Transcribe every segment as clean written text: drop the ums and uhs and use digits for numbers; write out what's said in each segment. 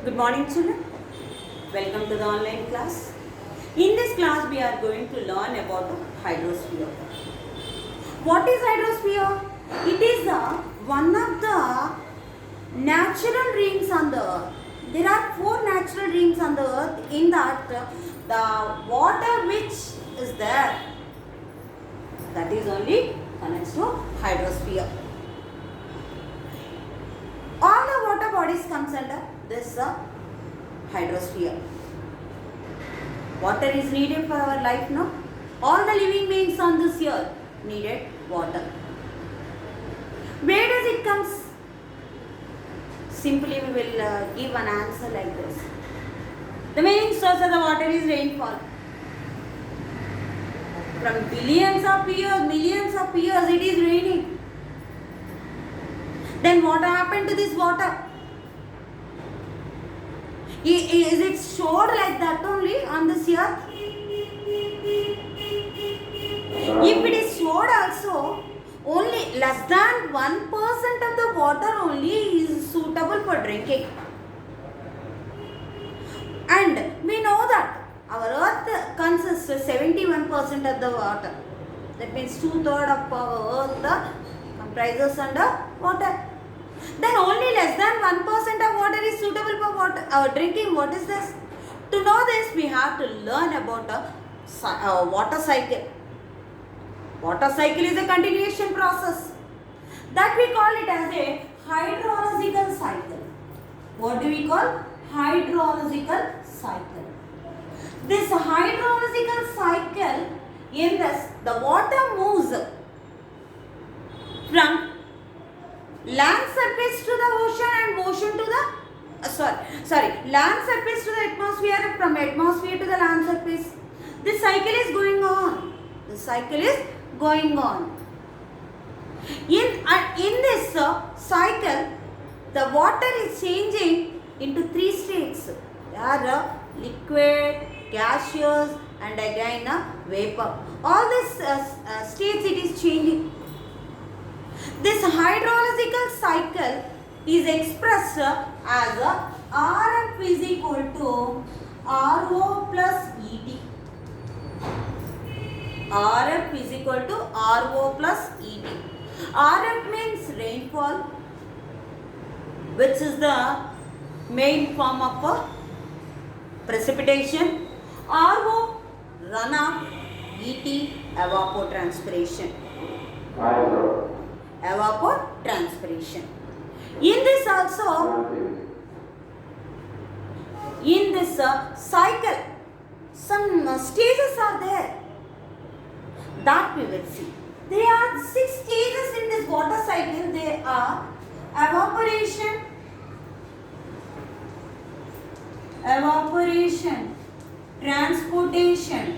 Good morning, children. Welcome to the online class. In this class, we are going to learn about the hydrosphere. What is hydrosphere? It is one of the natural rings on the earth. There are four natural rings on the earth. In that, the water which is there, that is only connects to hydrosphere. All the water bodies comes under this hydrosphere. Water is needed for our life, no? All the living beings on this earth needed water. Where does it comes? Simply we will give an answer like this. The main source of the water is rainfall. From billions of years, millions of years it is raining. Then what happened to this water? Is it stored like that only on this earth? If it is stored also, only less than 1% of the water only is suitable for drinking. And we know that our earth consists of 71% of the water. That means 2/3 of our earth comprises under water. Then only less than 1% of water is suitable for water, our drinking. What is this? To know this, we have to learn about a water cycle. Water cycle is a continuation process. That we call it as a hydrological cycle. What do we call? Hydrological cycle. This hydrological cycle, in this, the water moves from land surface to the ocean and ocean to the land surface to the atmosphere and from atmosphere to the land surface. This cycle is going on. The cycle is going on. In this cycle, the water is changing into three states. There are liquid, gaseous, and again vapor. All these states it is changing. This hydrological cycle is expressed as Rf is equal to Rho plus Et. Rf is equal to Rho plus Et. Rf means rainfall, which is the main form of precipitation. Rho, runoff. Et, evapotranspiration. Evapotranspiration. In this also, in this cycle, some stages are there. That we will see. There are 6 stages in this water cycle. They are evaporation, transportation,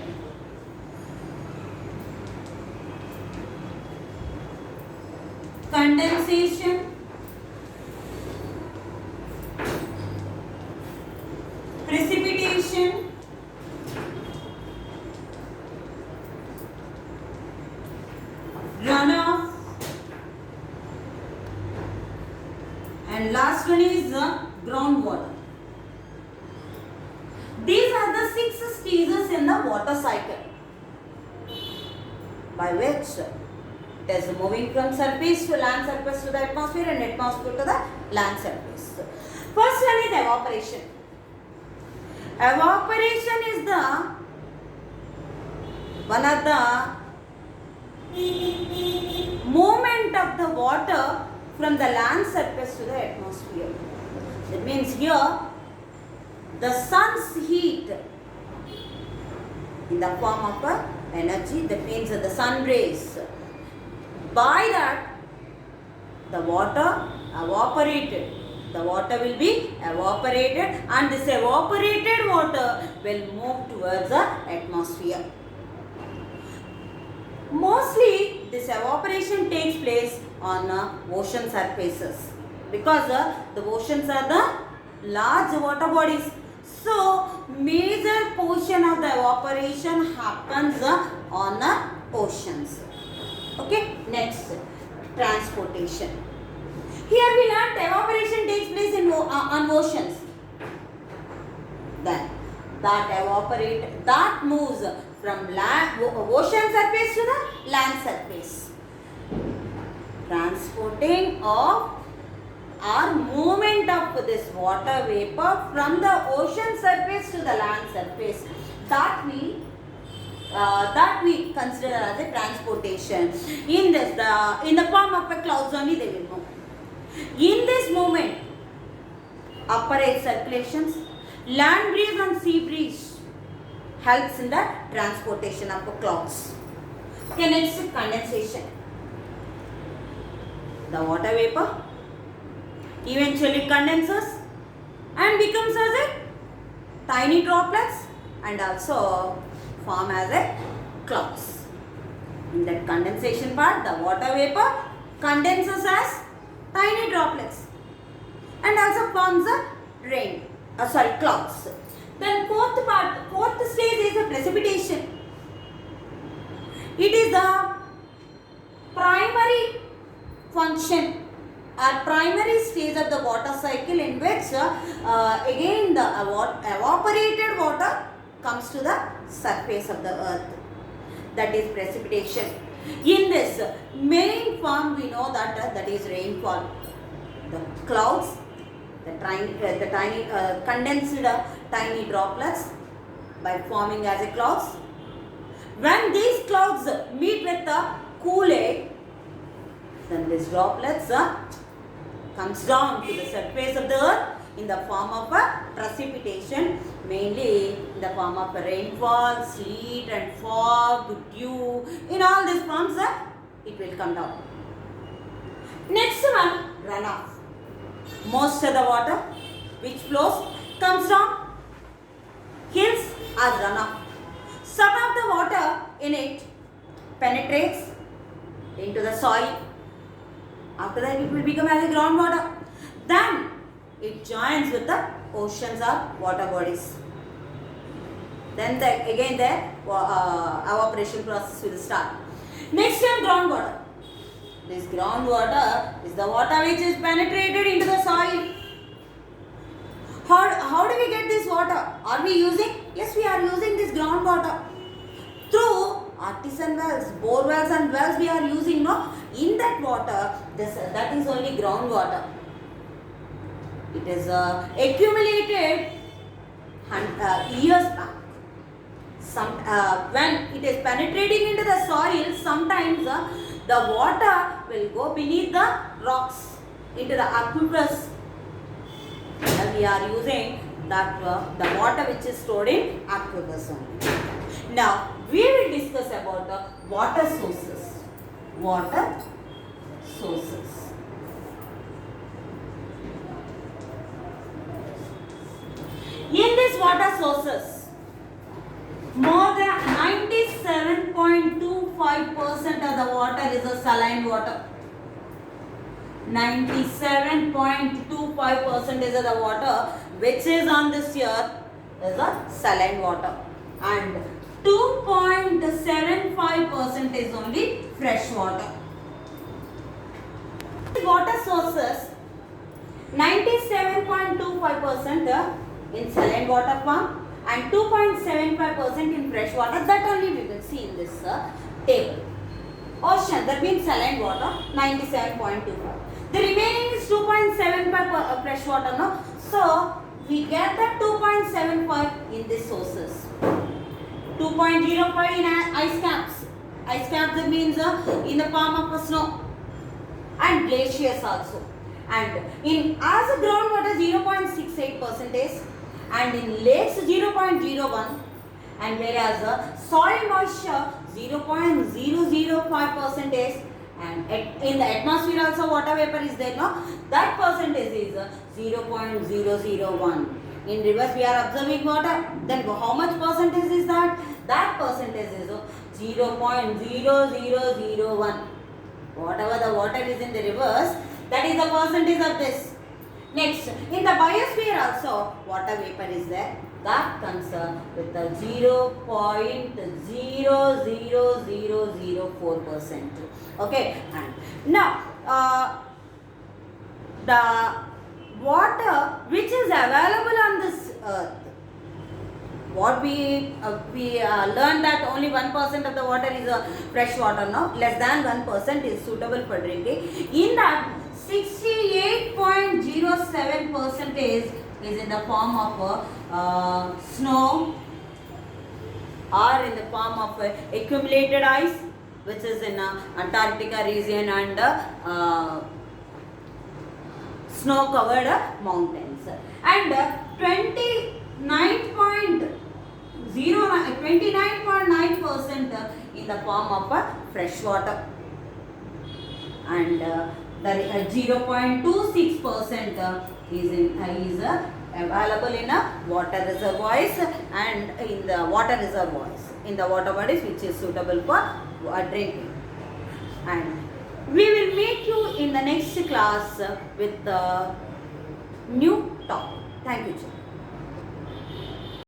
condensation, precipitation, runoff, and last one is groundwater. These are the 6 stages in the water cycle, by which it is moving from surface to land surface to the atmosphere and atmosphere to the land surface. First one is evaporation. Evaporation is the one of the movement of the water from the land surface to the atmosphere. That means here the sun's heat in the form of energy, that means the sun rays. By that, the water evaporated. The water will be evaporated and this evaporated water will move towards the atmosphere. Mostly, this evaporation takes place on ocean surfaces because the oceans are the large water bodies. So, major portion of the evaporation happens on the oceans. Okay, next, transportation. Here we learned evaporation takes place in on oceans. that evaporate, that moves from land, ocean surface to the land surface. Transporting of or movement of this water vapor from the ocean surface to the land surface, that we consider as a transportation. In this, in the form of a clouds only they will move. In this movement, upper air circulations, land breeze and sea breeze helps in the transportation of the clouds. Okay, next condensation. The water vapor eventually condenses and becomes as a tiny droplets and also form as a clouds. In that condensation part, the water vapor condenses as tiny droplets and also forms a clouds. Then fourth stage is the precipitation. It is the primary function or primary stage of the water cycle in which again the evaporated water comes to the surface of the earth. That is precipitation. In this main form we know that is rainfall. The clouds, the tiny condensed tiny droplets by forming as a clouds. When these clouds meet with the cool air, then these droplets comes down to the surface of the earth in the form of a precipitation, mainly in the form of rainfall, sleet and fog, dew. In all these forms it will come down. Next one, runoff. Most of the water which flows comes down hills as runoff. Some of the water in it penetrates into the soil. After that it will become as a groundwater. Then it joins with the oceans or water bodies. Then again the evaporation process will start. Next one, groundwater. This groundwater is the water which is penetrated into the soil. How do we get this water? Are we using? Yes, we are using this groundwater. Through artisan wells, bore wells and wells we are using, no? In that water, that is only groundwater. It is accumulated years back. When it is penetrating into the soil, sometimes the water will go beneath the rocks into the aquifers. And we are using that the water which is stored in aquifers only. Now we will discuss about the water sources. Water sources. In these water sources, more than 97.25% of the water is a saline water. 97.25% is the water which is on this earth is a saline water, and 2.75% is only fresh water. Water sources, 97.25% in saline water form and 2.75% in fresh water. That only we will see in this table. Ocean, that means saline water, 97.25. The remaining is 2.75 fresh water, no? So we get the 2.75 in these sources. 2.05 in ice caps. Ice caps, that means in the form of a snow, and glaciers also. And in as a groundwater 0.68%, and in lakes 0.01, and whereas soil moisture 0.005%, and in the atmosphere also water vapor is there, no? That percentage is 0.001. In rivers we are observing water, then how much percentage is that? That percentage is 0.0001. Whatever the water is in the rivers, that is the percentage of this. Next, in the biosphere also water vapor is there. That comes with the 0.00004%. Okay, and now the water which is available on this earth, what we learned that only 1% of the water is fresh water. Now less than 1% is suitable for drinking. In that 68.07% is in the form of snow, or in the form of accumulated ice, which is in Antarctica region and snow covered mountains, and 29.9% in the form of fresh water, and the 0.26% is available in water reservoirs and in the water reservoirs, in the water bodies which is suitable for drinking. And we will meet you in the next class with the new topic. Thank you, children.